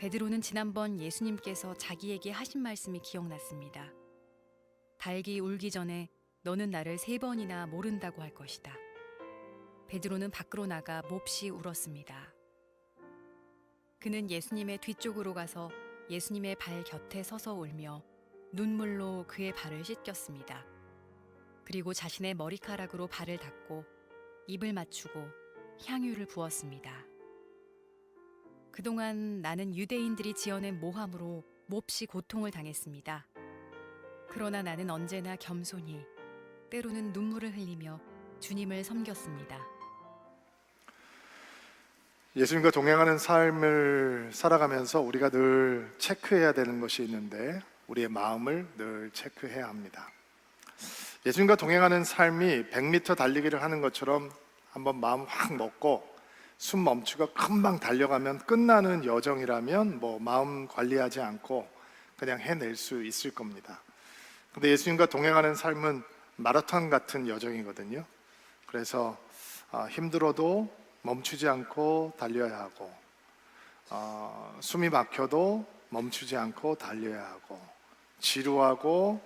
베드로는 지난번 예수님께서 자기에게 하신 말씀이 기억났습니다. 닭이 울기 전에 너는 나를 3번이나 모른다고 할 것이다. 베드로는 밖으로 나가 몹시 울었습니다. 그는 예수님의 뒤쪽으로 가서 예수님의 발 곁에 서서 울며 눈물로 그의 발을 씻겼습니다. 그리고 자신의 머리카락으로 발을 닦고 입을 맞추고 향유를 부었습니다. 그동안 나는 유대인들이 지어낸 모함으로 몹시 고통을 당했습니다. 그러나 나는 언제나 겸손히 때로는 눈물을 흘리며 주님을 섬겼습니다. 예수님과 동행하는 삶을 살아가면서 우리가 늘 체크해야 되는 것이 있는데 우리의 마음을 늘 체크해야 합니다. 예수님과 동행하는 삶이 100m 달리기를 하는 것처럼 한번 마음 확 먹고 숨 멈추고 금방 달려가면 끝나는 여정이라면 마음 관리하지 않고 그냥 해낼 수 있을 겁니다. 근데 예수님과 동행하는 삶은 마라톤 같은 여정이거든요. 그래서 힘들어도 멈추지 않고 달려야 하고 숨이 막혀도 멈추지 않고 달려야 하고 지루하고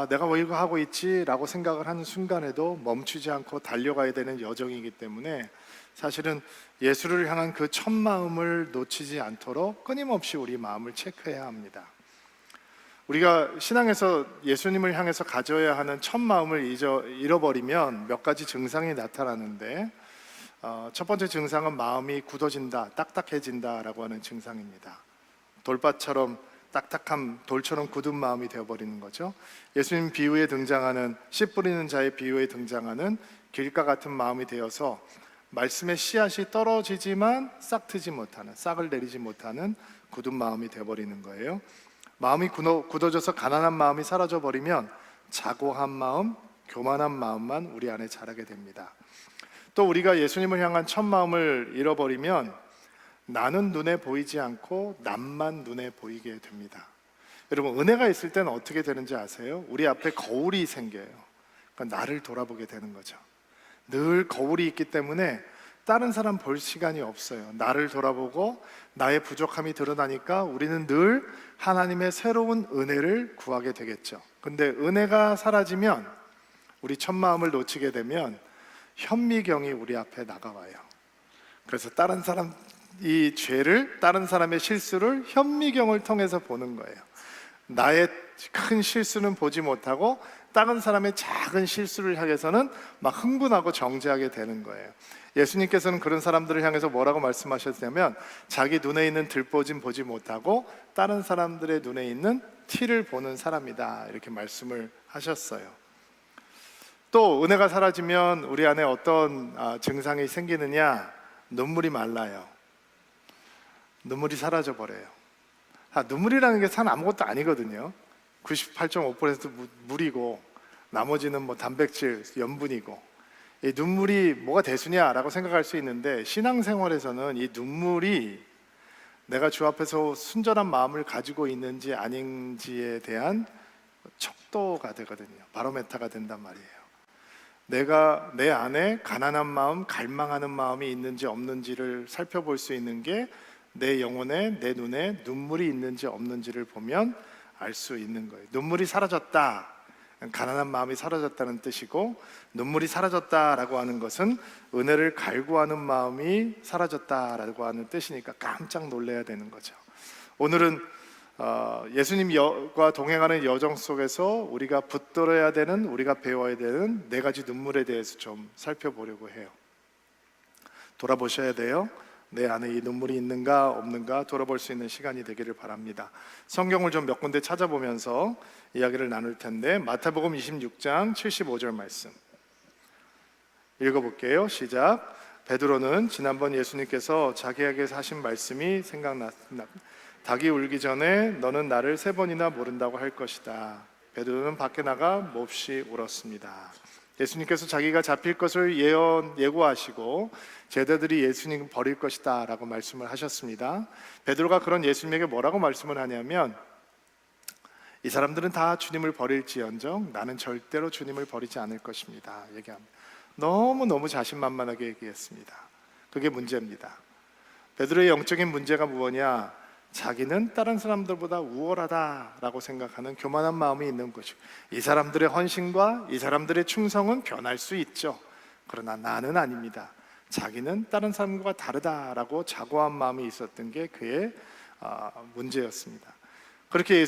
내가 왜 이거 하고 있지? 라고 생각을 하는 순간에도 멈추지 않고 달려가야 되는 여정이기 때문에 사실은 예수를 향한 그 첫 마음을 놓치지 않도록 끊임없이 우리 마음을 체크해야 합니다. 우리가 신앙에서 예수님을 향해서 가져야 하는 첫 마음을 잃어버리면 몇 가지 증상이 나타나는데 첫 번째 증상은 마음이 굳어진다, 딱딱해진다라고 하는 증상입니다. 돌밭처럼 딱딱한 돌처럼 굳은 마음이 되어버리는 거죠. 예수님 비유에 등장하는 씨 뿌리는 자의 비유에 등장하는 길가 같은 마음이 되어서 말씀의 씨앗이 떨어지지만 싹트지 못하는, 싹을 내리지 못하는 굳은 마음이 되어버리는 거예요. 마음이 굳어져서 가난한 마음이 사라져버리면 자고한 마음, 교만한 마음만 우리 안에 자라게 됩니다. 또 우리가 예수님을 향한 첫 마음을 잃어버리면 나는 눈에 보이지 않고 남만 눈에 보이게 됩니다. 여러분, 은혜가 있을 때는 어떻게 되는지 아세요? 우리 앞에 거울이 생겨요. 그러니까 나를 돌아보게 되는 거죠. 늘 거울이 있기 때문에 다른 사람 볼 시간이 없어요. 나를 돌아보고 나의 부족함이 드러나니까 우리는 늘 하나님의 새로운 은혜를 구하게 되겠죠. 근데 은혜가 사라지면, 우리 첫 마음을 놓치게 되면 현미경이 우리 앞에 나가와요. 그래서 다른 사람 이 죄를, 다른 사람의 실수를 현미경을 통해서 보는 거예요. 나의 큰 실수는 보지 못하고 다른 사람의 작은 실수를 향해서는 막 흥분하고 정죄하게 되는 거예요. 예수님께서는 그런 사람들을 향해서 뭐라고 말씀하셨냐면 자기 눈에 있는 들보진 보지 못하고 다른 사람들의 눈에 있는 티를 보는 사람이다, 이렇게 말씀을 하셨어요. 또 은혜가 사라지면 우리 안에 어떤 증상이 생기느냐? 눈물이 말라요. 눈물이 사라져 버려요. 눈물이라는 게 산 아무것도 아니거든요. 98.5% 물이고 나머지는 단백질, 염분이고, 이 눈물이 뭐가 대수냐라고 생각할 수 있는데 신앙생활에서는 이 눈물이 내가 주 앞에서 순전한 마음을 가지고 있는지 아닌지에 대한 척도가 되거든요. 바로메타가 된단 말이에요. 내가 내 안에 가난한 마음, 갈망하는 마음이 있는지 없는지를 살펴볼 수 있는 게 내 영혼에, 내 눈에 눈물이 있는지 없는지를 보면 알 수 있는 거예요. 눈물이 사라졌다, 가난한 마음이 사라졌다는 뜻이고, 눈물이 사라졌다라고 하는 것은 은혜를 갈구하는 마음이 사라졌다라고 하는 뜻이니까 깜짝 놀라야 되는 거죠. 오늘은 예수님과 동행하는 여정 속에서 우리가 붙들어야 되는, 우리가 배워야 되는 4가지 눈물에 대해서 좀 살펴보려고 해요. 돌아보셔야 돼요. 내 안에 이 눈물이 있는가 없는가 돌아볼 수 있는 시간이 되기를 바랍니다. 성경을 좀 몇 군데 찾아보면서 이야기를 나눌 텐데, 마태복음 26장 75절 말씀 읽어볼게요. 시작. 베드로는 지난번 예수님께서 자기에게 하신 말씀이 생각났습니다. 닭이 울기 전에 너는 나를 3번이나 모른다고 할 것이다. 베드로는 밖에 나가 몹시 울었습니다. 예수님께서 자기가 잡힐 것을 예고하시고 제자들이 예수님을 버릴 것이다 라고 말씀을 하셨습니다. 베드로가 그런 예수님에게 뭐라고 말씀을 하냐면, 이 사람들은 다 주님을 버릴지언정 나는 절대로 주님을 버리지 않을 것입니다 얘기합니다. 너무너무 자신만만하게 얘기했습니다. 그게 문제입니다. 베드로의 영적인 문제가 무엇이냐? 자기는 다른 사람들보다 우월하다라고 생각하는 교만한 마음이 있는 것이고, 이 사람들의 헌신과 이 사람들의 충성은 변할 수 있죠. 그러나 나는 아닙니다. 자기는 다른 사람과 다르다라고 자고한 마음이 있었던 게 그의 문제였습니다. 그렇게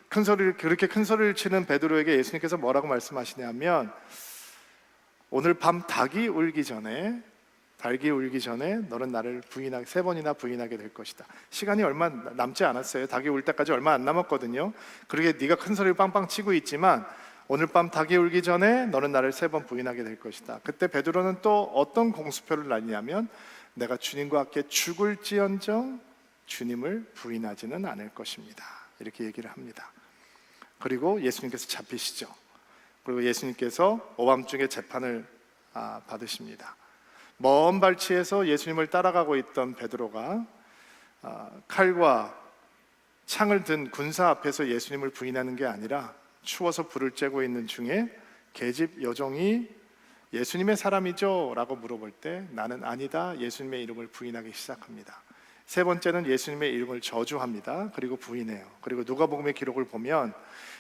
큰 소리를 치는 베드로에게 예수님께서 뭐라고 말씀하시냐면, 오늘 밤 닭이 울기 전에 너는 나를 세 번이나 부인하게 될 것이다. 시간이 얼마 남지 않았어요. 닭이 울 때까지 얼마 안 남았거든요. 그러게 네가 큰 소리를 빵빵 치고 있지만 오늘 밤 닭이 울기 전에 너는 나를 3번 부인하게 될 것이다. 그때 베드로는 또 어떤 공수표를 날리냐면, 내가 주님과 함께 죽을지언정 주님을 부인하지는 않을 것입니다. 이렇게 얘기를 합니다. 그리고 예수님께서 잡히시죠. 그리고 예수님께서 오밤중에 재판을 받으십니다. 먼 발치에서 예수님을 따라가고 있던 베드로가 칼과 창을 든 군사 앞에서 예수님을 부인하는 게 아니라, 추워서 불을 쬐고 있는 중에 계집 여종이 예수님의 사람이죠? 라고 물어볼 때 나는 아니다, 예수님의 이름을 부인하기 시작합니다. 세 번째는 예수님의 이름을 저주합니다. 그리고 부인해요. 그리고 누가복음의 기록을 보면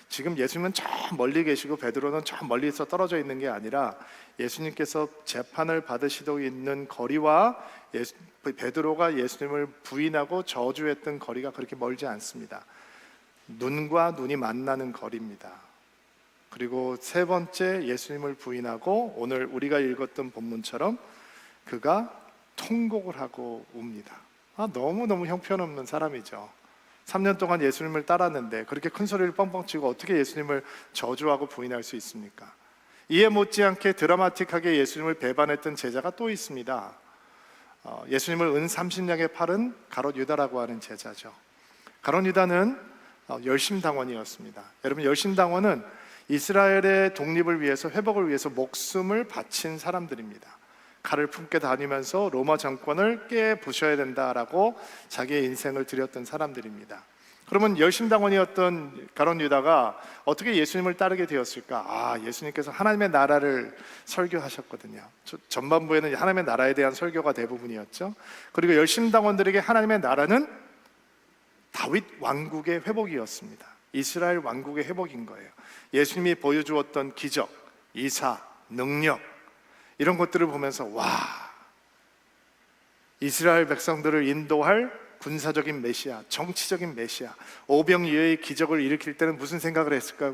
지금 예수님은 저 멀리 계시고 베드로는 저 멀리서 떨어져 있는 게 아니라, 예수님께서 재판을 받으시고 있는 거리와 베드로가 예수님을 부인하고 저주했던 거리가 그렇게 멀지 않습니다. 눈과 눈이 만나는 거리입니다. 그리고 세 번째 예수님을 부인하고 오늘 우리가 읽었던 본문처럼 그가 통곡을 하고 웁니다. 너무너무 형편없는 사람이죠. 3년 동안 예수님을 따랐는데 그렇게 큰 소리를 뻥뻥 치고 어떻게 예수님을 저주하고 부인할 수 있습니까? 이에 못지않게 드라마틱하게 예수님을 배반했던 제자가 또 있습니다. 예수님을 은 30냥에 팔은 가롯 유다라고 하는 제자죠. 가롯 유다는 열심당원이었습니다. 여러분, 열심당원은 이스라엘의 독립을 위해서, 회복을 위해서 목숨을 바친 사람들입니다. 칼을 품게 다니면서 로마 정권을 깨부셔야 된다라고 자기의 인생을 들였던 사람들입니다. 그러면 열심당원이었던 가롯 유다가 어떻게 예수님을 따르게 되었을까? 예수님께서 하나님의 나라를 설교하셨거든요. 전반부에는 하나님의 나라에 대한 설교가 대부분이었죠. 그리고 열심당원들에게 하나님의 나라는 다윗 왕국의 회복이었습니다. 이스라엘 왕국의 회복인 거예요. 예수님이 보여주었던 기적, 이사, 능력, 이런 것들을 보면서 이스라엘 백성들을 인도할 군사적인 메시아, 정치적인 메시아, 오병이어의 기적을 일으킬 때는 무슨 생각을 했을까?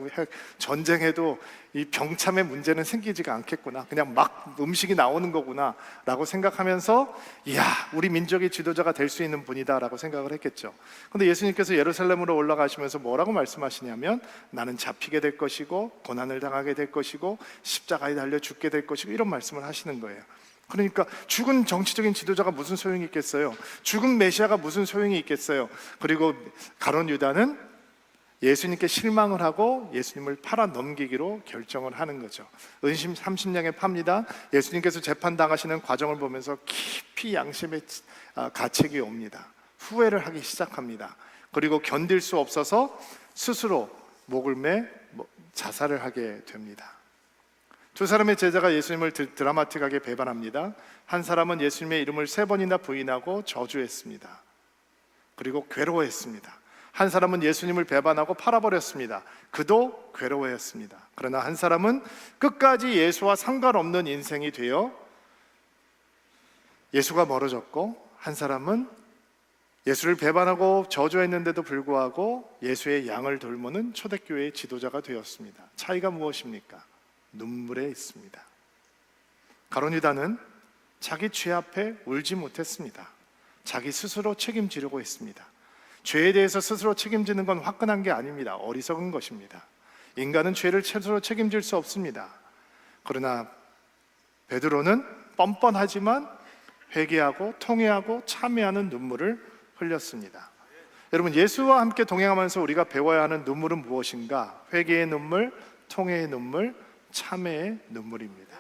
전쟁해도 이 병참의 문제는 생기지가 않겠구나, 그냥 막 음식이 나오는 거구나 라고 생각하면서, 이야, 우리 민족의 지도자가 될 수 있는 분이다 라고 생각을 했겠죠. 근데 예수님께서 예루살렘으로 올라가시면서 뭐라고 말씀하시냐면, 나는 잡히게 될 것이고 고난을 당하게 될 것이고 십자가에 달려 죽게 될 것이고, 이런 말씀을 하시는 거예요. 그러니까 죽은 정치적인 지도자가 무슨 소용이 있겠어요? 죽은 메시아가 무슨 소용이 있겠어요? 그리고 가롯 유다는 예수님께 실망을 하고 예수님을 팔아 넘기기로 결정을 하는 거죠. 은심 30냥에 팝니다. 예수님께서 재판당하시는 과정을 보면서 깊이 양심의 가책이 옵니다. 후회를 하기 시작합니다. 그리고 견딜 수 없어서 스스로 목을 매 자살을 하게 됩니다. 두 사람의 제자가 예수님을 드라마틱하게 배반합니다. 한 사람은 예수님의 이름을 3번이나 부인하고 저주했습니다. 그리고 괴로워했습니다. 한 사람은 예수님을 배반하고 팔아버렸습니다. 그도 괴로워했습니다. 그러나 한 사람은 끝까지 예수와 상관없는 인생이 되어 예수가 멀어졌고, 한 사람은 예수를 배반하고 저주했는데도 불구하고 예수의 양을 돌보는 초대교회의 지도자가 되었습니다. 차이가 무엇입니까? 눈물에 있습니다. 가롯 유다는 자기 죄 앞에 울지 못했습니다. 자기 스스로 책임지려고 했습니다. 죄에 대해서 스스로 책임지는 건 화끈한 게 아닙니다. 어리석은 것입니다. 인간은 죄를 스스로 책임질 수 없습니다. 그러나 베드로는 뻔뻔하지만 회개하고 통회하고 참회하는 눈물을 흘렸습니다. 여러분, 예수와 함께 동행하면서 우리가 배워야 하는 눈물은 무엇인가? 회개의 눈물, 통회의 눈물, 참회의 눈물입니다.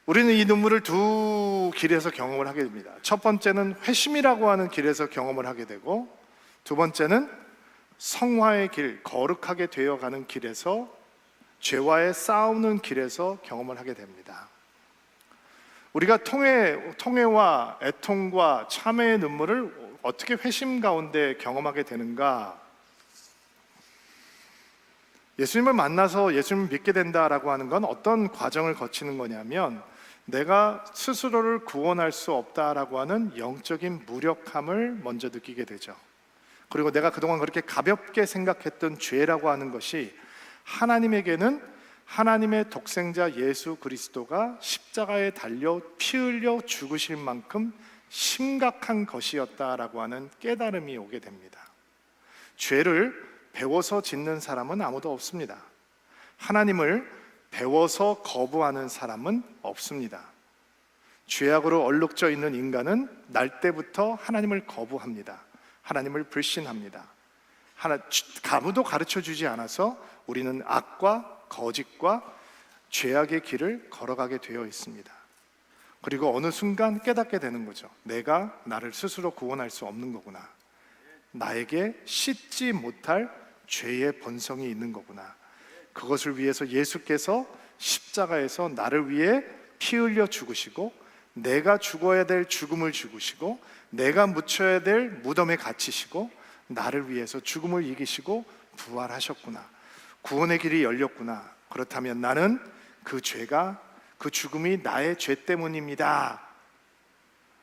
우리는 이 눈물을 두 길에서 경험을 하게 됩니다. 첫 번째는 회심이라고 하는 길에서 경험을 하게 되고, 두 번째는 성화의 길, 거룩하게 되어가는 길에서, 죄와의 싸우는 길에서 경험을 하게 됩니다. 우리가 통회와 애통과 참회의 눈물을 어떻게 회심 가운데 경험하게 되는가? 예수님을 만나서 예수님을 믿게 된다라고 하는 건 어떤 과정을 거치는 거냐면, 내가 스스로를 구원할 수 없다라고 하는 영적인 무력함을 먼저 느끼게 되죠. 그리고 내가 그동안 그렇게 가볍게 생각했던 죄라고 하는 것이 하나님에게는 하나님의 독생자 예수 그리스도가 십자가에 달려 피 흘려 죽으실 만큼 심각한 것이었다라고 하는 깨달음이 오게 됩니다. 죄를 배워서 짓는 사람은 아무도 없습니다. 하나님을 배워서 거부하는 사람은 없습니다. 죄악으로 얼룩져 있는 인간은 날 때부터 하나님을 거부합니다. 하나님을 불신합니다. 아무도 가르쳐 주지 않아서 우리는 악과 거짓과 죄악의 길을 걸어가게 되어 있습니다. 그리고 어느 순간 깨닫게 되는 거죠. 내가 나를 스스로 구원할 수 없는 거구나. 나에게 씻지 못할 죄의 본성이 있는 거구나. 그것을 위해서 예수께서 십자가에서 나를 위해 피 흘려 죽으시고, 내가 죽어야 될 죽음을 죽으시고, 내가 묻혀야 될 무덤에 갇히시고, 나를 위해서 죽음을 이기시고 부활하셨구나. 구원의 길이 열렸구나. 그렇다면 나는 그 죄가, 그 죽음이 나의 죄 때문입니다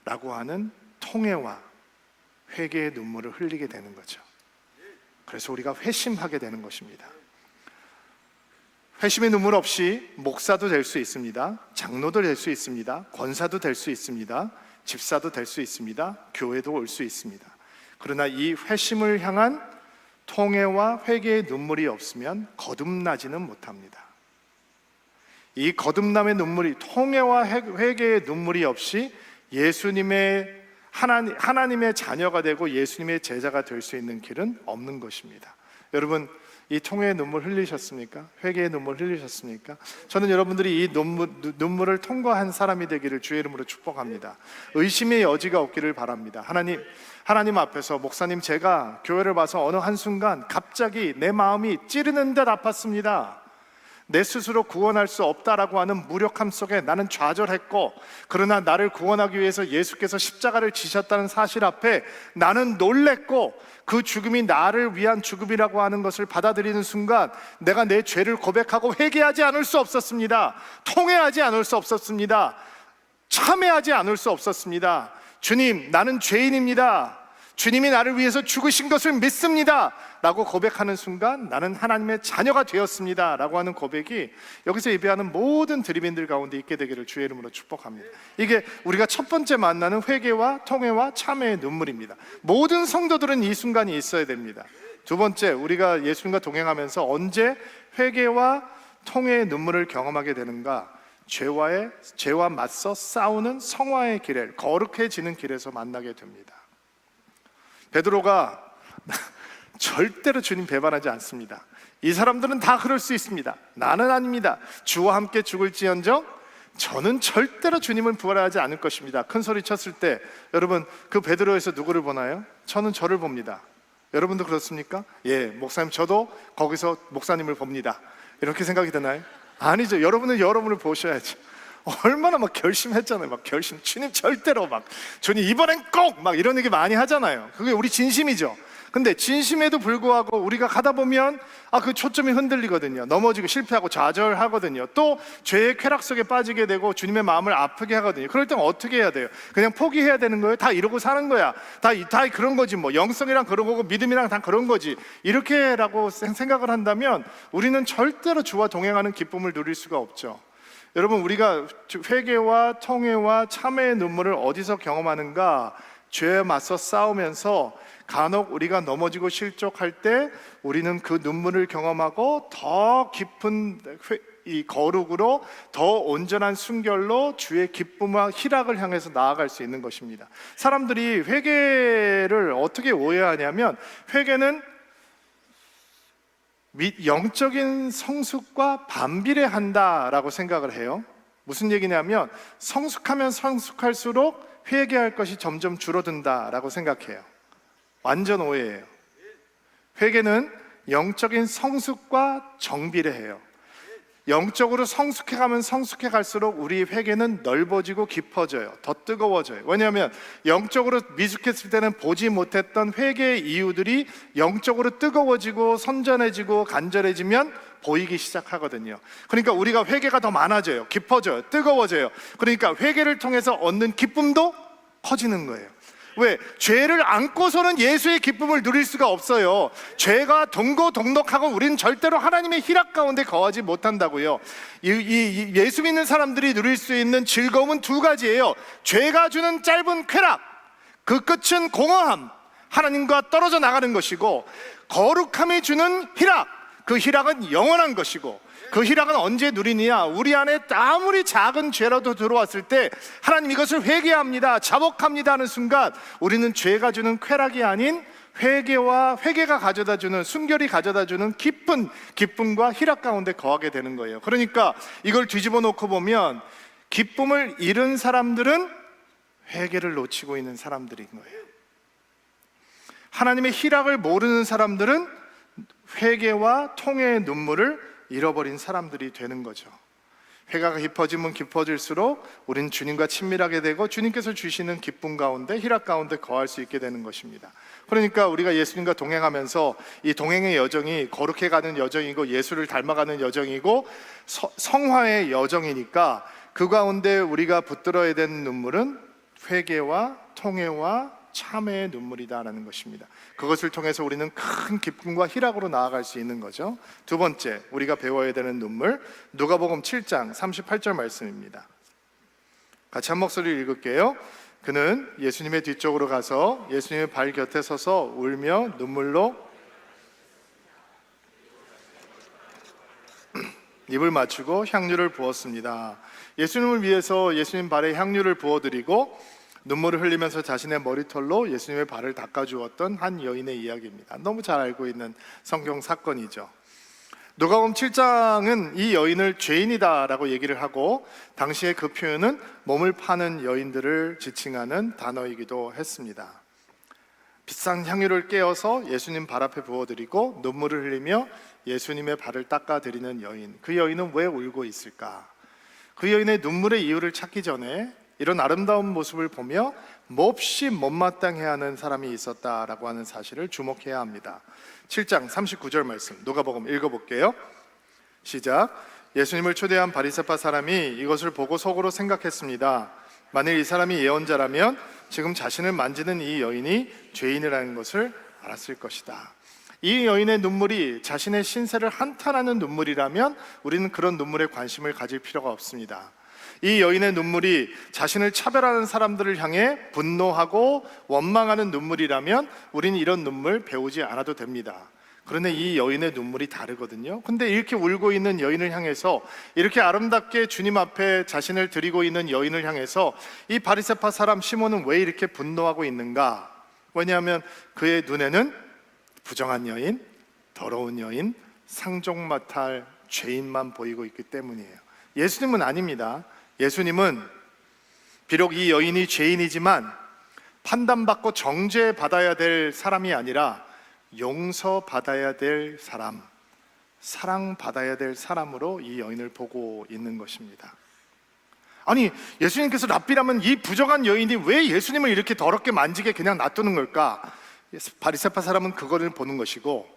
라고 하는 통회와 회개의 눈물을 흘리게 되는 거죠. 그래서 우리가 회심하게 되는 것입니다. 회심의 눈물 없이 목사도 될 수 있습니다. 장로도 될 수 있습니다. 권사도 될 수 있습니다. 집사도 될 수 있습니다. 교회도 올 수 있습니다. 그러나 이 회심을 향한 통회와 회개의 눈물이 없으면 거듭나지는 못합니다. 이 거듭남의 눈물이, 통회와 회개의 눈물이 없이 예수님의 하나님의 자녀가 되고 예수님의 제자가 될 수 있는 길은 없는 것입니다. 여러분, 이 통회의 눈물 흘리셨습니까? 회개의 눈물 흘리셨습니까? 저는 여러분들이 이 눈물을 통과한 사람이 되기를 주의 이름으로 축복합니다. 의심의 여지가 없기를 바랍니다. 하나님 앞에서, 목사님, 제가 교회를 봐서 어느 한순간 갑자기 내 마음이 찌르는 듯 아팠습니다. 내 스스로 구원할 수 없다라고 하는 무력함 속에 나는 좌절했고, 그러나 나를 구원하기 위해서 예수께서 십자가를 지셨다는 사실 앞에 나는 놀랬고, 그 죽음이 나를 위한 죽음이라고 하는 것을 받아들이는 순간 내가 내 죄를 고백하고 회개하지 않을 수 없었습니다. 통회하지 않을 수 없었습니다. 참회하지 않을 수 없었습니다. 주님, 나는 죄인입니다. 주님이 나를 위해서 죽으신 것을 믿습니다 라고 고백하는 순간 나는 하나님의 자녀가 되었습니다 라고 하는 고백이 여기서 예배하는 모든 드림인들 가운데 있게 되기를 주의 이름으로 축복합니다. 이게 우리가 첫 번째 만나는 회개와 통회와 참회의 눈물입니다. 모든 성도들은 이 순간이 있어야 됩니다. 두 번째, 우리가 예수님과 동행하면서 언제 회개와 통회의 눈물을 경험하게 되는가? 죄와 맞서 싸우는 성화의 길에, 거룩해지는 길에서 만나게 됩니다. 베드로가 절대로 주님 배반하지 않습니다. 이 사람들은 다 그럴 수 있습니다. 나는 아닙니다. 주와 함께 죽을지언정 저는 절대로 주님을 부활하지 않을 것입니다. 큰 소리 쳤을 때 여러분, 그 베드로에서 누구를 보나요? 저는 저를 봅니다. 여러분도 그렇습니까? 예, 목사님, 저도 거기서 목사님을 봅니다. 이렇게 생각이 드나요? 아니죠. 여러분은 여러분을 보셔야죠. 얼마나 막 결심했잖아요. 막 결심, 주님 절대로, 막 주님 이번엔 꼭, 막 이런 얘기 많이 하잖아요. 그게 우리 진심이죠. 근데 진심에도 불구하고 우리가 가다 보면 그 초점이 흔들리거든요. 넘어지고 실패하고 좌절하거든요. 또 죄의 쾌락 속에 빠지게 되고 주님의 마음을 아프게 하거든요. 그럴 땐 어떻게 해야 돼요? 그냥 포기해야 되는 거예요? 다 이러고 사는 거야. 다 그런 거지 뭐. 영성이랑 그런 거고 믿음이랑 다 그런 거지. 이렇게라고 생각을 한다면 우리는 절대로 주와 동행하는 기쁨을 누릴 수가 없죠. 여러분, 우리가 회개와 통회와 참회의 눈물을 어디서 경험하는가? 죄에 맞서 싸우면서 간혹 우리가 넘어지고 실족할 때 우리는 그 눈물을 경험하고 더 깊은 이 거룩으로, 더 온전한 순결로 주의 기쁨과 희락을 향해서 나아갈 수 있는 것입니다. 사람들이 회개를 어떻게 오해하냐면, 회개는 영적인 성숙과 반비례한다라고 생각을 해요. 무슨 얘기냐면, 성숙하면 성숙할수록 회개할 것이 점점 줄어든다라고 생각해요. 완전 오해예요. 회개는 영적인 성숙과 정비례해요. 영적으로 성숙해가면 성숙해갈수록 우리 회개는 넓어지고 깊어져요. 더 뜨거워져요. 왜냐하면 영적으로 미숙했을 때는 보지 못했던 회개의 이유들이 영적으로 뜨거워지고 선전해지고 간절해지면 보이기 시작하거든요. 그러니까 우리가 회개가 더 많아져요. 깊어져요. 뜨거워져요. 그러니까 회개를 통해서 얻는 기쁨도 커지는 거예요. 왜? 죄를 안고서는 예수의 기쁨을 누릴 수가 없어요. 죄가 동고동락하고 우리는 절대로 하나님의 희락 가운데 거하지 못한다고요. 예수 믿는 사람들이 누릴 수 있는 즐거움은 두 가지예요. 죄가 주는 짧은 쾌락, 그 끝은 공허함, 하나님과 떨어져 나가는 것이고, 거룩함이 주는 희락, 그 희락은 영원한 것이고, 그 희락은 언제 누리느냐? 우리 안에 아무리 작은 죄라도 들어왔을 때 하나님 이것을 회개합니다, 자복합니다 하는 순간 우리는 죄가 주는 쾌락이 아닌 회개가 가져다주는, 순결이 가져다주는 깊은 기쁨과 희락 가운데 거하게 되는 거예요. 그러니까 이걸 뒤집어 놓고 보면 기쁨을 잃은 사람들은 회개를 놓치고 있는 사람들인 거예요. 하나님의 희락을 모르는 사람들은 회개와 통회의 눈물을 잃어버린 사람들이 되는 거죠. 회개가 깊어지면 깊어질수록 우리는 주님과 친밀하게 되고 주님께서 주시는 기쁨 가운데, 희락 가운데 거할 수 있게 되는 것입니다. 그러니까 우리가 예수님과 동행하면서 이 동행의 여정이 거룩해가는 여정이고 예수를 닮아가는 여정이고 성화의 여정이니까 그 가운데 우리가 붙들어야 되는 눈물은 회개와 통회와 참회의 눈물이다라는 것입니다. 그것을 통해서 우리는 큰 기쁨과 희락으로 나아갈 수 있는 거죠. 두 번째, 우리가 배워야 되는 눈물, 누가복음 7장 38절 말씀입니다. 같이 한 목소리를 읽을게요. 그는 예수님의 뒤쪽으로 가서 예수님의 발 곁에 서서 울며 눈물로 입을 맞추고 향유를 부었습니다. 예수님을 위해서 예수님 발에 향유를 부어드리고 눈물을 흘리면서 자신의 머리털로 예수님의 발을 닦아주었던 한 여인의 이야기입니다. 너무 잘 알고 있는 성경 사건이죠. 누가복음 7장은 이 여인을 죄인이다라고 얘기를 하고, 당시에 그 표현은 몸을 파는 여인들을 지칭하는 단어이기도 했습니다. 비싼 향유를 깨어서 예수님 발 앞에 부어드리고 눈물을 흘리며 예수님의 발을 닦아드리는 여인, 그 여인은 왜 울고 있을까? 그 여인의 눈물의 이유를 찾기 전에 이런 아름다운 모습을 보며 몹시 못마땅해야 하는 사람이 있었다라고 하는 사실을 주목해야 합니다. 7장 39절 말씀 누가복음 읽어볼게요. 시작. 예수님을 초대한 바리새파 사람이 이것을 보고 속으로 생각했습니다. 만일 이 사람이 예언자라면 지금 자신을 만지는 이 여인이 죄인이라는 것을 알았을 것이다. 이 여인의 눈물이 자신의 신세를 한탄하는 눈물이라면 우리는 그런 눈물에 관심을 가질 필요가 없습니다. 이 여인의 눈물이 자신을 차별하는 사람들을 향해 분노하고 원망하는 눈물이라면 우리는 이런 눈물 배우지 않아도 됩니다. 그런데 이 여인의 눈물이 다르거든요. 근데 이렇게 울고 있는 여인을 향해서, 이렇게 아름답게 주님 앞에 자신을 드리고 있는 여인을 향해서 이 바리새파 사람 시몬은 왜 이렇게 분노하고 있는가? 왜냐하면 그의 눈에는 부정한 여인, 더러운 여인, 상종마탈 죄인만 보이고 있기 때문이에요. 예수님은 아닙니다. 예수님은 비록 이 여인이 죄인이지만 판단받고 정죄받아야 될 사람이 아니라 용서받아야 될 사람, 사랑받아야 될 사람으로 이 여인을 보고 있는 것입니다. 아니, 예수님께서 랍비라면 이 부정한 여인이 왜 예수님을 이렇게 더럽게 만지게 그냥 놔두는 걸까? 바리새파 사람은 그거를 보는 것이고,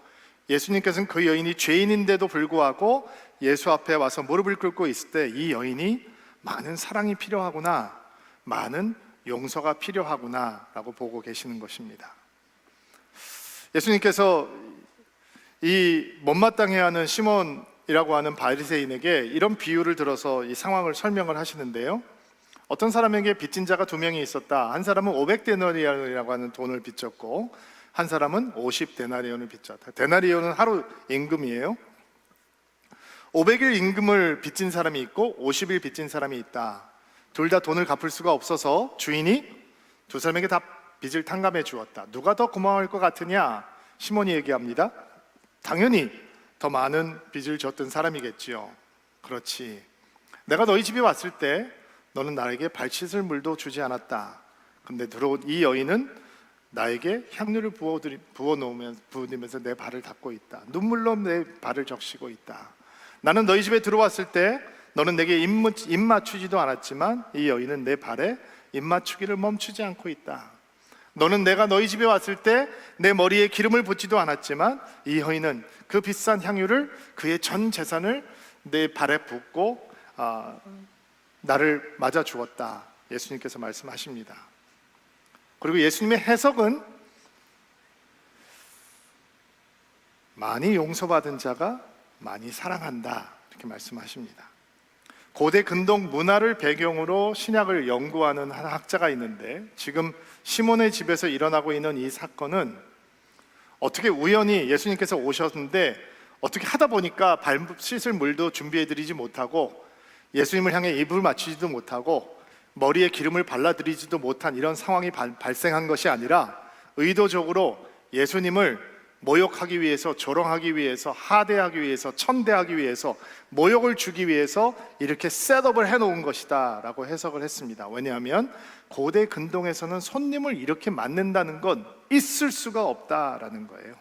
예수님께서는 그 여인이 죄인인데도 불구하고 예수 앞에 와서 무릎을 꿇고 있을 때 이 여인이 많은 사랑이 필요하구나, 많은 용서가 필요하구나 라고 보고 계시는 것입니다. 예수님께서 이 못마땅해야 하는 시몬이라고 하는 바리새인에게 이런 비유를 들어서 이 상황을 설명을 하시는데요, 어떤 사람에게 빚진 자가 두 명이 있었다. 한 사람은 500데나리온이라고 하는 돈을 빚졌고 한 사람은 50데나리온을 빚졌다. 데나리온은 하루 임금이에요. 500일 임금을 빚진 사람이 있고 50일 빚진 사람이 있다. 둘 다 돈을 갚을 수가 없어서 주인이 두 사람에게 다 빚을 탕감해 주었다. 누가 더 고마울 것 같으냐? 시몬이 얘기합니다. 당연히 더 많은 빚을 졌던 사람이겠지요. 그렇지. 내가 너희 집에 왔을 때 너는 나에게 발 씻을 물도 주지 않았다. 근데 들어온 이 여인은 나에게 향유를 부어놓으면서 내 발을 닦고 있다. 눈물로 내 발을 적시고 있다. 나는 너희 집에 들어왔을 때 너는 내게 입 맞추지도 않았지만 이 여인은 내 발에 입 맞추기를 멈추지 않고 있다. 너는 내가 너희 집에 왔을 때 내 머리에 기름을 붓지도 않았지만 이 여인은 그 비싼 향유를 그의 전 재산을 내 발에 붓고 나를 맞아 주었다. 예수님께서 말씀하십니다. 그리고 예수님의 해석은 많이 용서받은 자가 많이 사랑한다, 이렇게 말씀하십니다. 고대 근동 문화를 배경으로 신약을 연구하는 한 학자가 있는데, 지금 시몬의 집에서 일어나고 있는 이 사건은 어떻게 우연히 예수님께서 오셨는데 어떻게 하다 보니까 발 씻을 물도 준비해드리지 못하고 예수님을 향해 입을 맞추지도 못하고 머리에 기름을 발라드리지도 못한 이런 상황이 발생한 것이 아니라, 의도적으로 예수님을 모욕하기 위해서, 조롱하기 위해서, 하대하기 위해서, 천대하기 위해서, 모욕을 주기 위해서 이렇게 셋업을 해놓은 것이다 라고 해석을 했습니다. 왜냐하면 고대 근동에서는 손님을 이렇게 맞는다는 건 있을 수가 없다라는 거예요.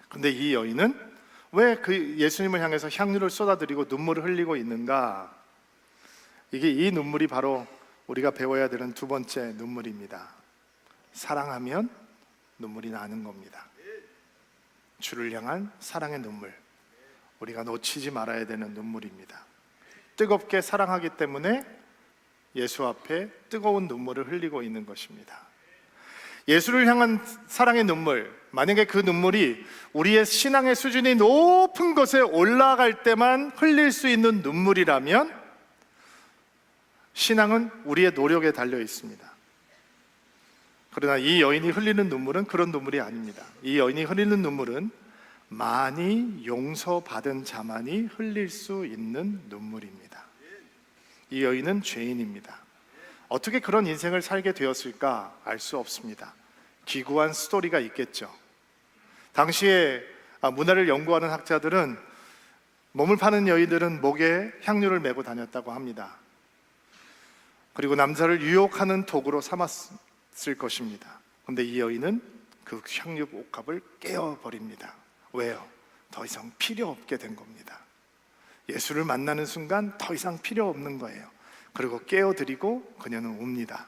그런데 이 여인은 왜 그 예수님을 향해서 향유를 쏟아드리고 눈물을 흘리고 있는가? 이 눈물이 바로 우리가 배워야 되는 두 번째 눈물입니다. 사랑하면 눈물이 나는 겁니다. 주를 향한 사랑의 눈물, 우리가 놓치지 말아야 되는 눈물입니다. 뜨겁게 사랑하기 때문에 예수 앞에 뜨거운 눈물을 흘리고 있는 것입니다. 예수를 향한 사랑의 눈물, 만약에 그 눈물이 우리의 신앙의 수준이 높은 곳에 올라갈 때만 흘릴 수 있는 눈물이라면 신앙은 우리의 노력에 달려 있습니다. 그러나 이 여인이 흘리는 눈물은 그런 눈물이 아닙니다. 이 여인이 흘리는 눈물은 많이 용서받은 자만이 흘릴 수 있는 눈물입니다. 이 여인은 죄인입니다. 어떻게 그런 인생을 살게 되었을까 알 수 없습니다. 기구한 스토리가 있겠죠. 당시에 문화를 연구하는 학자들은 몸을 파는 여인들은 목에 향유를 메고 다녔다고 합니다. 그리고 남자를 유혹하는 도구로 삼았을 것입니다. 그런데 이 여인은 그 향유 옥합을 깨어버립니다. 왜요? 더 이상 필요 없게 된 겁니다. 예수를 만나는 순간 더 이상 필요 없는 거예요. 그리고 깨어드리고 그녀는 옵니다.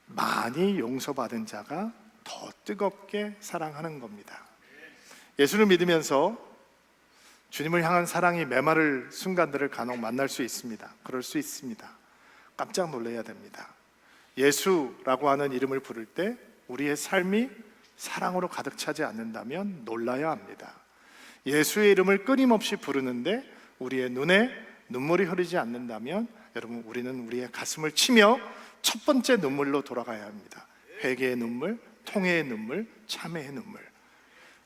많이 용서받은 자가 더 뜨겁게 사랑하는 겁니다. 예수를 믿으면서 주님을 향한 사랑이 메마를 순간들을 간혹 만날 수 있습니다. 그럴 수 있습니다. 깜짝 놀라야 됩니다. 예수라고 하는 이름을 부를 때 우리의 삶이 사랑으로 가득 차지 않는다면 놀라야 합니다. 예수의 이름을 끊임없이 부르는데 우리의 눈에 눈물이 흐르지 않는다면 여러분, 우리는 우리의 가슴을 치며 첫 번째 눈물로 돌아가야 합니다. 회개의 눈물, 통회의 눈물, 참회의 눈물.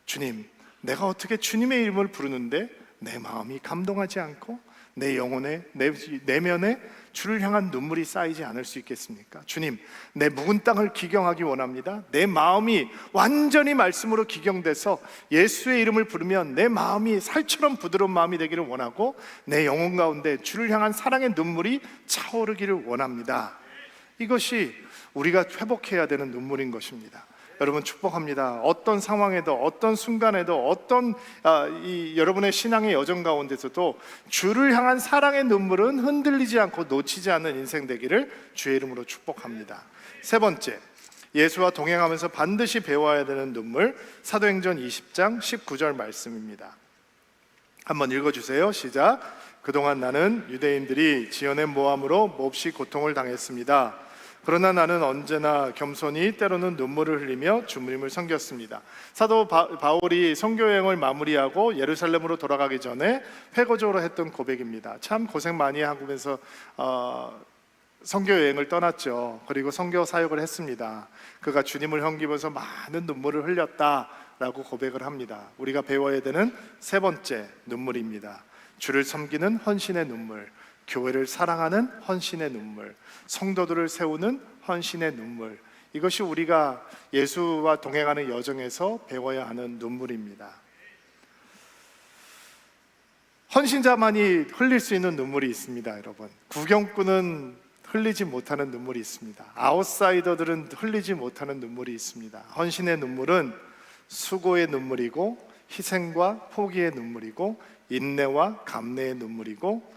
주님, 내가 어떻게 주님의 이름을 부르는데 내 마음이 감동하지 않고 내 영혼에, 내 내면에 주를 향한 눈물이 쌓이지 않을 수 있겠습니까? 주님, 내 묵은 땅을 기경하기 원합니다. 내 마음이 완전히 말씀으로 기경돼서 예수의 이름을 부르면 내 마음이 살처럼 부드러운 마음이 되기를 원하고 내 영혼 가운데 주를 향한 사랑의 눈물이 차오르기를 원합니다. 이것이 우리가 회복해야 되는 눈물인 것입니다. 여러분, 축복합니다. 어떤 상황에도, 어떤 순간에도, 어떤 여러분의 신앙의 여정 가운데서도 주를 향한 사랑의 눈물은 흔들리지 않고 놓치지 않는 인생 되기를 주의 이름으로 축복합니다. 세 번째, 예수와 동행하면서 반드시 배워야 되는 눈물, 사도행전 20장 19절 말씀입니다. 한번 읽어주세요. 시작. 그동안 나는 유대인들이 지어낸 모함으로 몹시 고통을 당했습니다. 그러나 나는 언제나 겸손히 때로는 눈물을 흘리며 주님을 섬겼습니다. 사도 바울이 선교 여행을 마무리하고 예루살렘으로 돌아가기 전에 회고적으로 했던 고백입니다. 참 고생 많이 하면서 선교 여행을 떠났죠. 그리고 선교 사역을 했습니다. 그가 주님을 섬기면서 많은 눈물을 흘렸다라고 고백을 합니다. 우리가 배워야 되는 세 번째 눈물입니다. 주를 섬기는 헌신의 눈물, 교회를 사랑하는 헌신의 눈물, 성도들을 세우는 헌신의 눈물. 이것이 우리가 예수와 동행하는 여정에서 배워야 하는 눈물입니다. 헌신자만이 흘릴 수 있는 눈물이 있습니다. 여러분, 구경꾼은 흘리지 못하는 눈물이 있습니다. 아웃사이더들은 흘리지 못하는 눈물이 있습니다. 헌신의 눈물은 수고의 눈물이고 희생과 포기의 눈물이고 인내와 감내의 눈물이고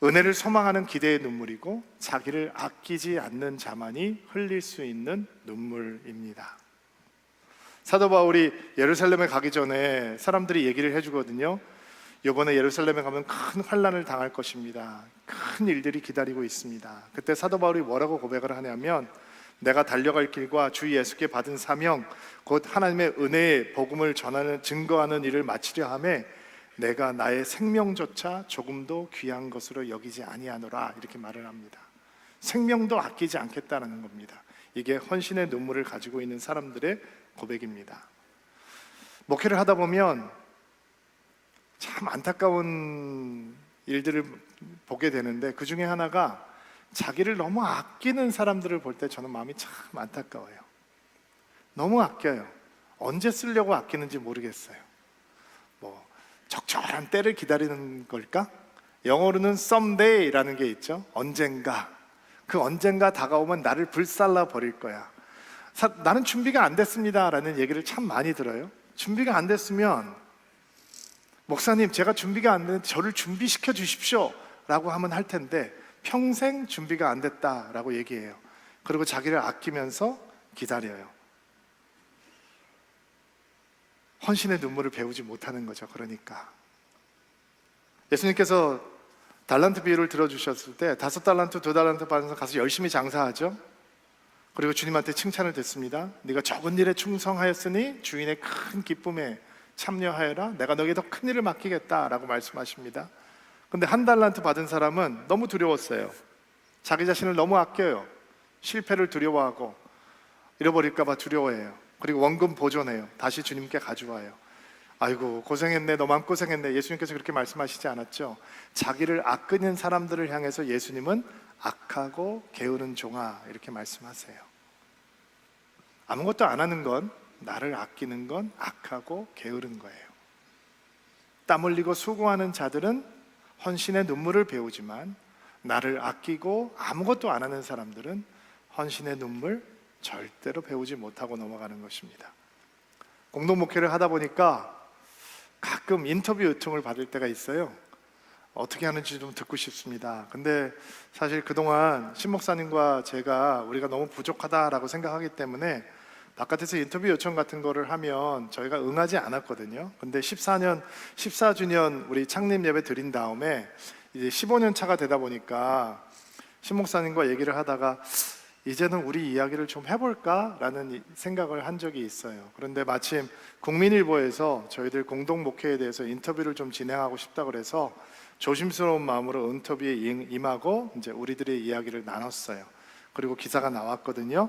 은혜를 소망하는 기대의 눈물이고 자기를 아끼지 않는 자만이 흘릴 수 있는 눈물입니다. 사도 바울이 예루살렘에 가기 전에 사람들이 얘기를 해주거든요. 이번에 예루살렘에 가면 큰 환난을 당할 것입니다. 큰 일들이 기다리고 있습니다. 그때 사도 바울이 뭐라고 고백을 하냐면 내가 달려갈 길과 주 예수께 받은 사명 곧 하나님의 은혜의 복음을 전하는 증거하는 일을 마치려 하매 내가 나의 생명조차 조금도 귀한 것으로 여기지 아니하노라 이렇게 말을 합니다. 생명도 아끼지 않겠다는 겁니다. 이게 헌신의 눈물을 가지고 있는 사람들의 고백입니다. 목회를 하다 보면 참 안타까운 일들을 보게 되는데 그 중에 하나가 자기를 너무 아끼는 사람들을 볼 때 저는 마음이 참 안타까워요. 너무 아껴요. 언제 쓰려고 아끼는지 모르겠어요. 뭐 적절한 때를 기다리는 걸까? 영어로는 someday라는 게 있죠. 언젠가. 그 언젠가 다가오면 나를 불살라 버릴 거야. 나는 준비가 안 됐습니다 라는 얘기를 참 많이 들어요. 준비가 안 됐으면 목사님 제가 준비가 안 됐는데 저를 준비시켜 주십시오 라고 하면 할 텐데 평생 준비가 안 됐다라고 얘기해요. 그리고 자기를 아끼면서 기다려요. 헌신의 눈물을 배우지 못하는 거죠. 그러니까 예수님께서 달란트 비유를 들어주셨을 때 5달란트, 2달란트 받아서 가서 열심히 장사하죠. 그리고 주님한테 칭찬을 듣습니다. 네가 적은 일에 충성하였으니 주인의 큰 기쁨에 참여하여라. 내가 너에게 더 큰 일을 맡기겠다라고 말씀하십니다. 근데 1달란트 받은 사람은 너무 두려웠어요. 자기 자신을 너무 아껴요. 실패를 두려워하고 잃어버릴까 봐 두려워해요. 그리고 원금 보존해요. 다시 주님께 가져와요. 아이고 고생했네, 너만 고생했네. 예수님께서 그렇게 말씀하시지 않았죠? 자기를 아끼는 사람들을 향해서 예수님은 악하고 게으른 종아 이렇게 말씀하세요. 아무것도 안 하는 건, 나를 아끼는 건 악하고 게으른 거예요. 땀 흘리고 수고하는 자들은 헌신의 눈물을 배우지만 나를 아끼고 아무것도 안 하는 사람들은 헌신의 눈물 절대로 배우지 못하고 넘어가는 것입니다. 공동 목회를 하다 보니까 가끔 인터뷰 요청을 받을 때가 있어요. 어떻게 하는지 좀 듣고 싶습니다. 근데 사실 그동안 신 목사님과 제가 우리가 너무 부족하다라고 생각하기 때문에 바깥에서 인터뷰 요청 같은 거를 하면 저희가 응하지 않았거든요. 근데 14주년 우리 창립 예배 드린 다음에 이제 15년 차가 되다 보니까 신 목사님과 얘기를 하다가 이제는 우리 이야기를 좀 해볼까라는 생각을 한 적이 있어요. 그런데 마침 국민일보에서 저희들 공동 목회에 대해서 인터뷰를 좀 진행하고 싶다 그래서 조심스러운 마음으로 인터뷰에 임하고 이제 우리들의 이야기를 나눴어요. 그리고 기사가 나왔거든요.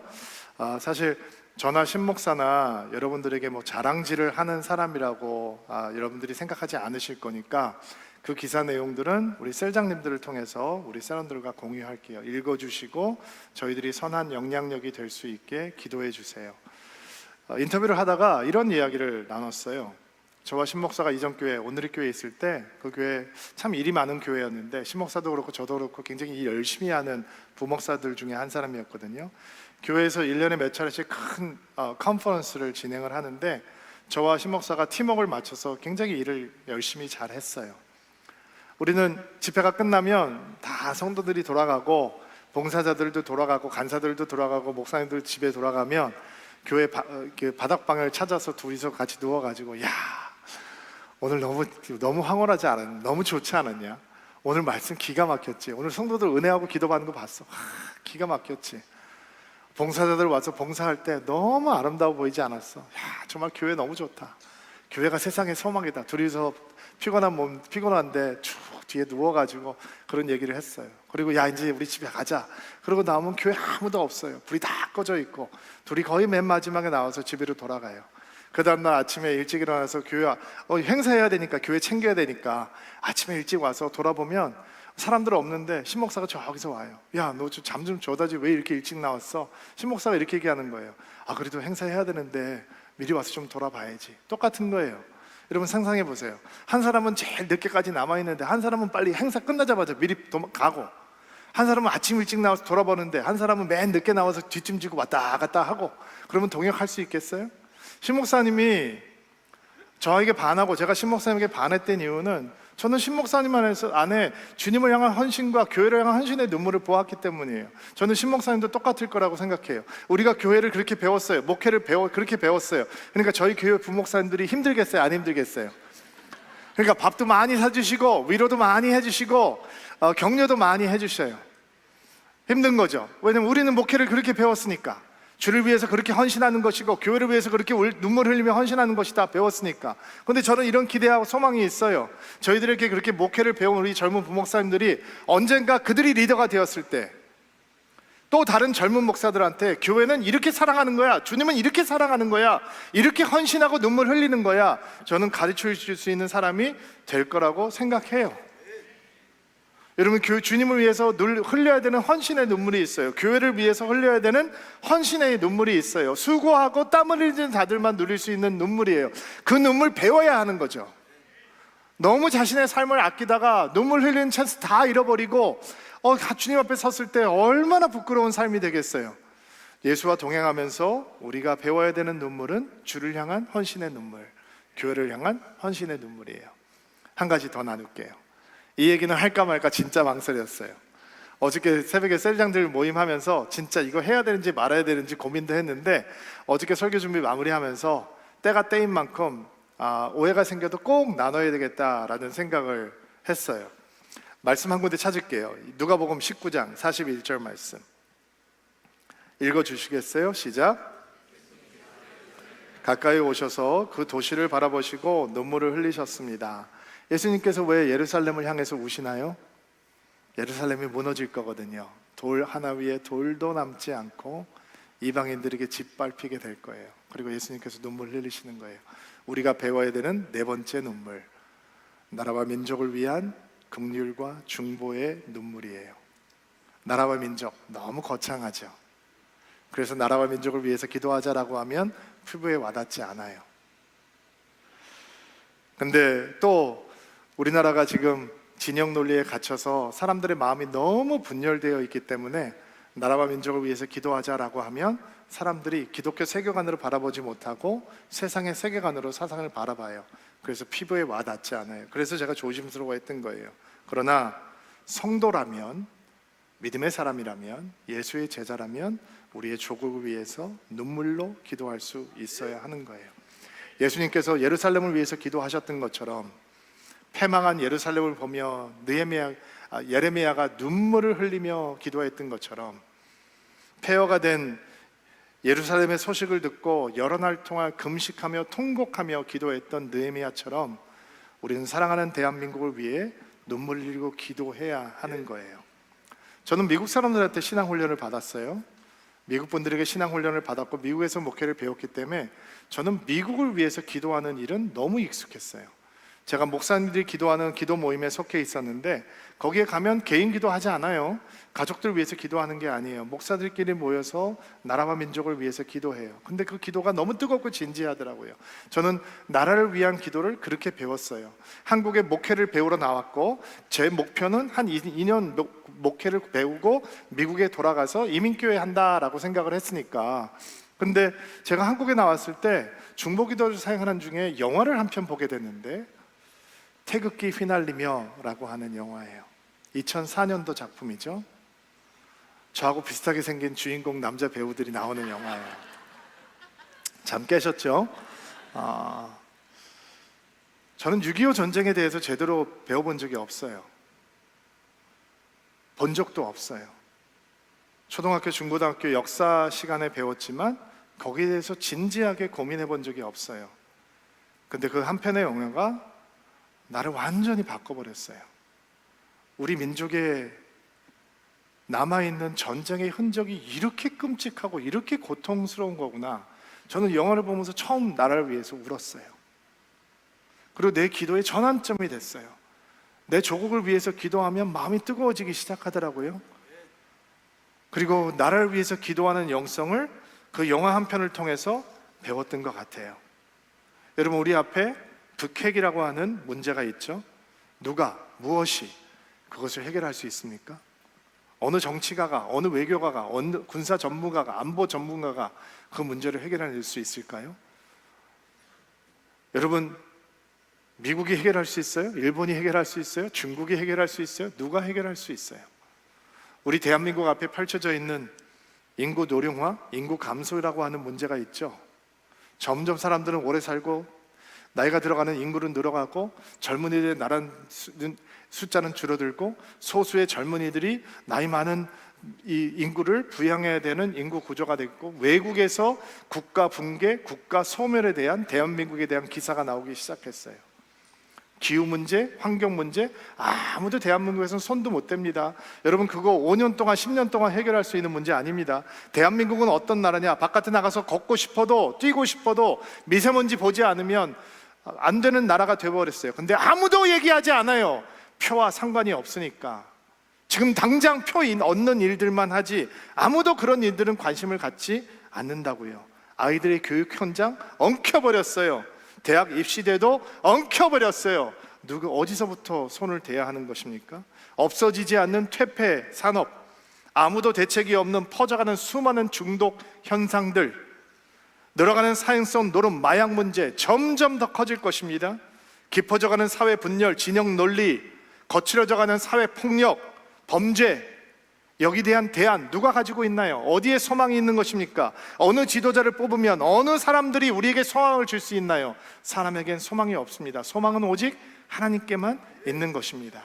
사실 저나 신목사나 여러분들에게 뭐 자랑질을 하는 사람이라고 여러분들이 생각하지 않으실 거니까 그 기사 내용들은 우리 셀장님들을 통해서 우리 사람들과 공유할게요. 읽어주시고 저희들이 선한 영향력이 될 수 있게 기도해 주세요. 인터뷰를 하다가 이런 이야기를 나눴어요. 저와 신목사가 이전 교회 오늘의 교회에 있을 때 그 교회 참 일이 많은 교회였는데 신목사도 그렇고 저도 그렇고 굉장히 일 열심히 하는 부목사들 중에 한 사람이었거든요. 교회에서 1년에 몇 차례씩 큰 컨퍼런스를 진행을 하는데 저와 신목사가 팀워크를 맞춰서 굉장히 일을 열심히 잘 했어요. 우리는 집회가 끝나면 다 성도들이 돌아가고 봉사자들도 돌아가고 간사들도 돌아가고 목사님들 집에 돌아가면 교회 바닥방을 찾아서 둘이서 같이 누워가지고 야 오늘 너무 황홀하지 않았냐? 너무 좋지 않았냐? 오늘 말씀 기가 막혔지? 오늘 성도들 은혜하고 기도받는 거 봤어? 기가 막혔지? 봉사자들 와서 봉사할 때 너무 아름다워 보이지 않았어? 야 정말 교회 너무 좋다. 교회가 세상의 소망이다. 둘이서 피곤한데 쭉 뒤에 누워가지고 그런 얘기를 했어요. 그리고 야 이제 우리 집에 가자. 그러고 나오면 교회 아무도 없어요. 불이 다 꺼져 있고 둘이 거의 맨 마지막에 나와서 집으로 돌아가요. 그 다음날 아침에 일찍 일어나서 교회 행사해야 되니까 교회 챙겨야 되니까 아침에 일찍 와서 돌아보면 사람들 없는데 신목사가 저기서 와요. 야 너 잠 좀 줘다지 왜 이렇게 일찍 나왔어? 신목사가 이렇게 얘기하는 거예요. 그래도 행사해야 되는데 미리 와서 좀 돌아봐야지. 똑같은 거예요. 여러분 상상해 보세요. 한 사람은 제일 늦게까지 남아있는데 한 사람은 빨리 행사 끝나자마자 미리 가고 한 사람은 아침 일찍 나와서 돌아보는데 한 사람은 맨 늦게 나와서 뒷짐지고 왔다 갔다 하고 그러면 동역할 수 있겠어요? 신목사님이 저에게 반하고 제가 신목사님에게 반했던 이유는 저는 신목사님 안에 주님을 향한 헌신과 교회를 향한 헌신의 눈물을 보았기 때문이에요. 저는 신목사님도 똑같을 거라고 생각해요. 우리가 교회를 그렇게 배웠어요. 목회를 그렇게 배웠어요. 그러니까 저희 교회 부목사님들이 힘들겠어요? 안 힘들겠어요? 그러니까 밥도 많이 사주시고 위로도 많이 해주시고 격려도 많이 해주셔요. 힘든 거죠. 왜냐면 우리는 목회를 그렇게 배웠으니까, 주를 위해서 그렇게 헌신하는 것이고 교회를 위해서 그렇게 눈물 흘리며 헌신하는 것이다 배웠으니까. 근데 저는 이런 기대하고 소망이 있어요. 저희들에게 그렇게 목회를 배운 우리 젊은 부목사님들이 언젠가 그들이 리더가 되었을 때 또 다른 젊은 목사들한테 교회는 이렇게 사랑하는 거야, 주님은 이렇게 사랑하는 거야, 이렇게 헌신하고 눈물 흘리는 거야, 저는 가르쳐 줄 수 있는 사람이 될 거라고 생각해요. 여러분, 주님을 위해서 흘려야 되는 헌신의 눈물이 있어요. 교회를 위해서 흘려야 되는 헌신의 눈물이 있어요. 수고하고 땀 흘리는 자들만 누릴 수 있는 눈물이에요. 그 눈물 배워야 하는 거죠. 너무 자신의 삶을 아끼다가 눈물 흘리는 찬스 다 잃어버리고 주님 앞에 섰을 때 얼마나 부끄러운 삶이 되겠어요. 예수와 동행하면서 우리가 배워야 되는 눈물은 주를 향한 헌신의 눈물, 교회를 향한 헌신의 눈물이에요. 한 가지 더 나눌게요. 이 얘기는 할까 말까 진짜 망설였어요. 어저께 새벽에 셀장들 모임하면서 진짜 이거 해야 되는지 말아야 되는지 고민도 했는데, 어저께 설교 준비 마무리하면서 때가 때인 만큼 오해가 생겨도 꼭 나눠야 되겠다라는 생각을 했어요. 말씀 한 군데 찾을게요. 누가복음 19장 41절 말씀 읽어주시겠어요? 시작. 가까이 오셔서 그 도시를 바라보시고 눈물을 흘리셨습니다. 예수님께서 왜 예루살렘을 향해서 우시나요? 예루살렘이 무너질 거거든요. 돌 하나 위에 돌도 남지 않고 이방인들에게 짓밟히게 될 거예요. 그리고 예수님께서 눈물 흘리시는 거예요. 우리가 배워야 되는 네 번째 눈물, 나라와 민족을 위한 긍휼과 중보의 눈물이에요. 나라와 민족 너무 거창하죠. 그래서 나라와 민족을 위해서 기도하자라고 하면 피부에 와닿지 않아요. 근데 또 우리나라가 지금 진영 논리에 갇혀서 사람들의 마음이 너무 분열되어 있기 때문에 나라와 민족을 위해서 기도하자라고 하면 사람들이 기독교 세계관으로 바라보지 못하고 세상의 세계관으로 사상을 바라봐요. 그래서 피부에 와닿지 않아요. 그래서 제가 조심스러워했던 거예요. 그러나 성도라면, 믿음의 사람이라면, 예수의 제자라면 우리의 조국을 위해서 눈물로 기도할 수 있어야 하는 거예요. 예수님께서 예루살렘을 위해서 기도하셨던 것처럼 패망한 예루살렘을 보며 예레미야가 눈물을 흘리며 기도했던 것처럼, 폐허가 된 예루살렘의 소식을 듣고 여러 날 동안 금식하며 통곡하며 기도했던 느헤미야처럼 우리는 사랑하는 대한민국을 위해 눈물 흘리고 기도해야 하는 거예요. 저는 미국 사람들한테 신앙훈련을 받았어요. 미국 분들에게 신앙훈련을 받았고 미국에서 목회를 배웠기 때문에 저는 미국을 위해서 기도하는 일은 너무 익숙했어요. 제가 목사님들이 기도하는 기도 모임에 속해 있었는데 거기에 가면 개인 기도하지 않아요. 가족들 위해서 기도하는 게 아니에요. 목사들끼리 모여서 나라와 민족을 위해서 기도해요. 근데 그 기도가 너무 뜨겁고 진지하더라고요. 저는 나라를 위한 기도를 그렇게 배웠어요. 한국에 목회를 배우러 나왔고 제 목표는 한 2년 목회를 배우고 미국에 돌아가서 이민교회 한다라고 생각을 했으니까. 근데 제가 한국에 나왔을 때 중보기도를 사용하는 중에 영화를 한 편 보게 됐는데, 태극기 휘날리며 라고 하는 영화예요. 2004년도 작품이죠. 저하고 비슷하게 생긴 주인공 남자 배우들이 나오는 영화예요. 잠 깨셨죠? 저는 6.25 전쟁에 대해서 제대로 배워본 적이 없어요. 본 적도 없어요. 초등학교, 중고등학교 역사 시간에 배웠지만 거기에 대해서 진지하게 고민해 본 적이 없어요. 근데 그 한 편의 영화가 나를 완전히 바꿔버렸어요. 우리 민족에 남아있는 전쟁의 흔적이 이렇게 끔찍하고 이렇게 고통스러운 거구나. 저는 영화를 보면서 처음 나라를 위해서 울었어요. 그리고 내 기도의 전환점이 됐어요. 내 조국을 위해서 기도하면 마음이 뜨거워지기 시작하더라고요. 그리고 나라를 위해서 기도하는 영성을 그 영화 한 편을 통해서 배웠던 것 같아요. 여러분, 우리 앞에 북핵이라고 하는 문제가 있죠. 누가, 무엇이 그것을 해결할 수 있습니까? 어느 정치가가, 어느 외교가가, 어느 군사 전문가가, 안보 전문가가 그 문제를 해결할 수 있을까요? 여러분, 미국이 해결할 수 있어요? 일본이 해결할 수 있어요? 중국이 해결할 수 있어요? 누가 해결할 수 있어요? 우리 대한민국 앞에 펼쳐져 있는 인구 노령화, 인구 감소라고 하는 문제가 있죠. 점점 사람들은 오래 살고 나이가 들어가는 인구는 늘어가고 젊은이들의 숫자는 줄어들고 소수의 젊은이들이 나이 많은 이 인구를 부양해야 되는 인구 구조가 됐고, 외국에서 국가 붕괴, 국가 소멸에 대한 대한민국에 대한 기사가 나오기 시작했어요. 기후 문제, 환경 문제, 아무도 대한민국에서는 손도 못 댑니다. 여러분, 그거 5년 동안 10년 동안 해결할 수 있는 문제 아닙니다. 대한민국은 어떤 나라냐? 바깥에 나가서 걷고 싶어도, 뛰고 싶어도 미세먼지 보지 않으면 안 되는 나라가 되어버렸어요. 근데 아무도 얘기하지 않아요. 표와 상관이 없으니까. 지금 당장 표 얻는 일들만 하지 아무도 그런 일들은 관심을 갖지 않는다고요. 아이들의 교육 현장 엉켜버렸어요. 대학 입시 때도 엉켜버렸어요. 어디서부터 손을 대야 하는 것입니까? 없어지지 않는 퇴폐 산업, 아무도 대책이 없는 퍼져가는 수많은 중독 현상들, 늘어가는 사행성 노름, 마약 문제 점점 더 커질 것입니다. 깊어져가는 사회 분열, 진영 논리, 거칠어져가는 사회 폭력, 범죄, 여기에 대한 대안 누가 가지고 있나요? 어디에 소망이 있는 것입니까? 어느 지도자를 뽑으면 어느 사람들이 우리에게 소망을 줄 수 있나요? 사람에겐 소망이 없습니다. 소망은 오직 하나님께만 있는 것입니다.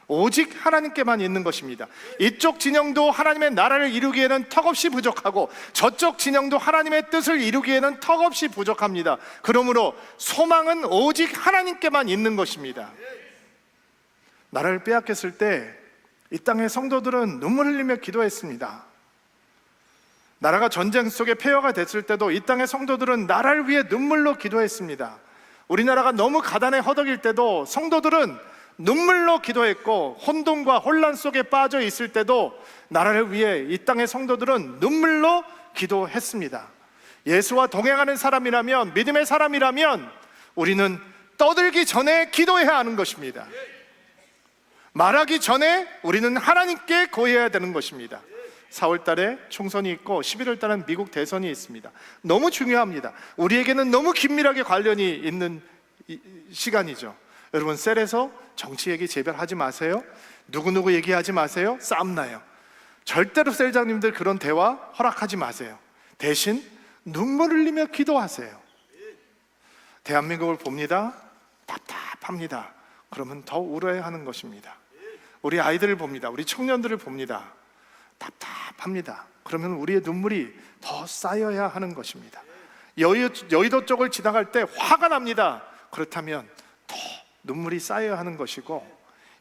오직 하나님께만 있는 것입니다. 이쪽 진영도 하나님의 나라를 이루기에는 턱없이 부족하고 저쪽 진영도 하나님의 뜻을 이루기에는 턱없이 부족합니다. 그러므로 소망은 오직 하나님께만 있는 것입니다. 나라를 빼앗겼을 때 이 땅의 성도들은 눈물 흘리며 기도했습니다. 나라가 전쟁 속에 폐허가 됐을 때도 이 땅의 성도들은 나라를 위해 눈물로 기도했습니다. 우리나라가 너무 가난에 허덕일 때도 성도들은 눈물로 기도했고, 혼돈과 혼란 속에 빠져 있을 때도 나라를 위해 이 땅의 성도들은 눈물로 기도했습니다. 예수와 동행하는 사람이라면, 믿음의 사람이라면 우리는 떠들기 전에 기도해야 하는 것입니다. 말하기 전에 우리는 하나님께 고해야 되는 것입니다. 4월 달에 총선이 있고 11월 달은 미국 대선이 있습니다. 너무 중요합니다. 우리에게는 너무 긴밀하게 관련이 있는 시간이죠. 여러분, 셀에서 정치 얘기 재별하지 마세요. 누구누구 얘기하지 마세요. 싸움 나요. 절대로 셀장님들 그런 대화 허락하지 마세요. 대신 눈물 흘리며 기도하세요. 대한민국을 봅니다. 답답합니다. 그러면 더 울어야 하는 것입니다. 우리 아이들을 봅니다. 우리 청년들을 봅니다. 답답합니다. 그러면 우리의 눈물이 더 쌓여야 하는 것입니다. 여의도 쪽을 지나갈 때 화가 납니다. 그렇다면 더 눈물이 쌓여야 하는 것이고,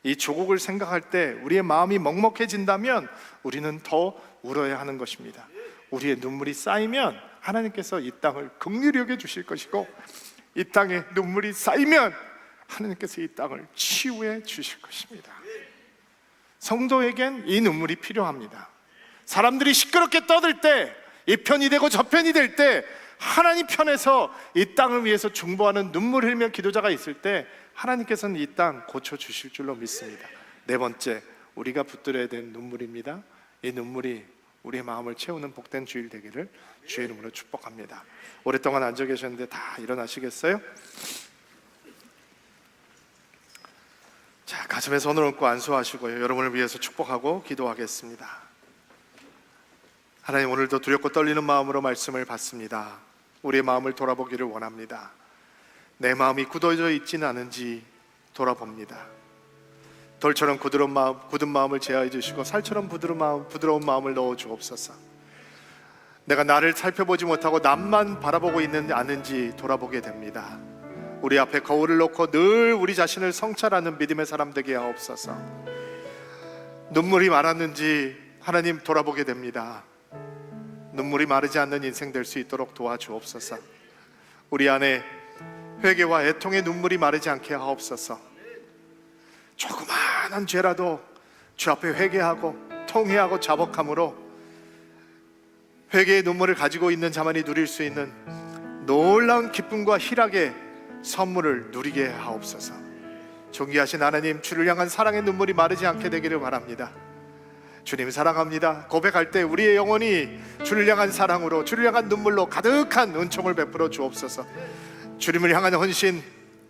이 조국을 생각할 때 우리의 마음이 먹먹해진다면 우리는 더 울어야 하는 것입니다. 우리의 눈물이 쌓이면 하나님께서 이 땅을 긍휼히 여겨 주실 것이고, 이 땅에 눈물이 쌓이면 하나님께서 이 땅을 치유해 주실 것입니다. 성도에겐 이 눈물이 필요합니다. 사람들이 시끄럽게 떠들 때, 이 편이 되고 저 편이 될 때, 하나님 편에서 이 땅을 위해서 중보하는 눈물 흘리며 기도자가 있을 때 하나님께서는 이 땅 고쳐주실 줄로 믿습니다. 네 번째, 우리가 붙들어야 되는 눈물입니다. 이 눈물이 우리의 마음을 채우는 복된 주일 되기를 주의 이름으로 축복합니다. 오랫동안 앉아 계셨는데 다 일어나시겠어요? 자, 가슴에 손을 얹고 안수하시고요. 여러분을 위해서 축복하고 기도하겠습니다. 하나님, 오늘도 두렵고 떨리는 마음으로 말씀을 받습니다. 우리의 마음을 돌아보기를 원합니다. 내 마음이 굳어져 있지는 않은지 돌아봅니다. 돌처럼 굳은 마음을 제하여 주시고 살처럼 부드러운 마음을 넣어 주옵소서. 내가 나를 살펴보지 못하고 남만 바라보고 있는지 않은지 돌아보게 됩니다. 우리 앞에 거울을 놓고 늘 우리 자신을 성찰하는 믿음의 사람 되게 하옵소서. 눈물이 많았는지 하나님 돌아보게 됩니다. 눈물이 마르지 않는 인생 될 수 있도록 도와주옵소서. 우리 안에 회개와 애통의 눈물이 마르지 않게 하옵소서. 조그마한 죄라도 주 앞에 회개하고 통회하고 자복함으로 회개의 눈물을 가지고 있는 자만이 누릴 수 있는 놀라운 기쁨과 희락의 선물을 누리게 하옵소서. 존귀하신 하나님, 주를 향한 사랑의 눈물이 마르지 않게 되기를 바랍니다. 주님 사랑합니다. 고백할 때 우리의 영혼이 주를 향한 사랑으로, 주를 향한 눈물로 가득한 은총을 베풀어 주옵소서. 주님을 향한 헌신,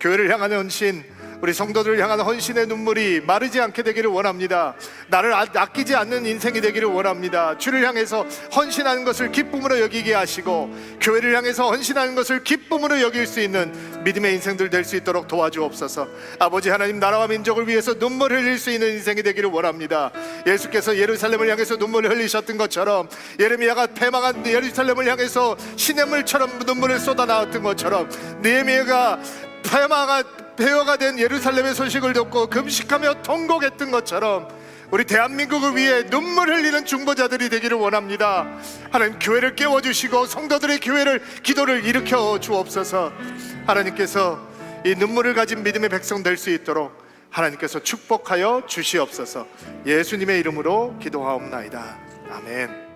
교회를 향한 헌신, 우리 성도들을 향한 헌신의 눈물이 마르지 않게 되기를 원합니다. 나를 아끼지 않는 인생이 되기를 원합니다. 주를 향해서 헌신하는 것을 기쁨으로 여기게 하시고 교회를 향해서 헌신하는 것을 기쁨으로 여길 수 있는 믿음의 인생들 될 수 있도록 도와주옵소서. 아버지 하나님, 나라와 민족을 위해서 눈물 흘릴 수 있는 인생이 되기를 원합니다. 예수께서 예루살렘을 향해서 눈물을 흘리셨던 것처럼, 예레미야가 패망한 예루살렘을 향해서 시냇물처럼 눈물을 쏟아나왔던 것처럼, 느헤미야가 폐허가 된 예루살렘의 소식을 듣고 금식하며 통곡했던 것처럼 우리 대한민국을 위해 눈물 흘리는 중보자들이 되기를 원합니다. 하나님, 교회를 깨워주시고 성도들의 기도를 일으켜 주옵소서. 하나님께서 이 눈물을 가진 믿음의 백성 될 수 있도록 하나님께서 축복하여 주시옵소서. 예수님의 이름으로 기도하옵나이다. 아멘.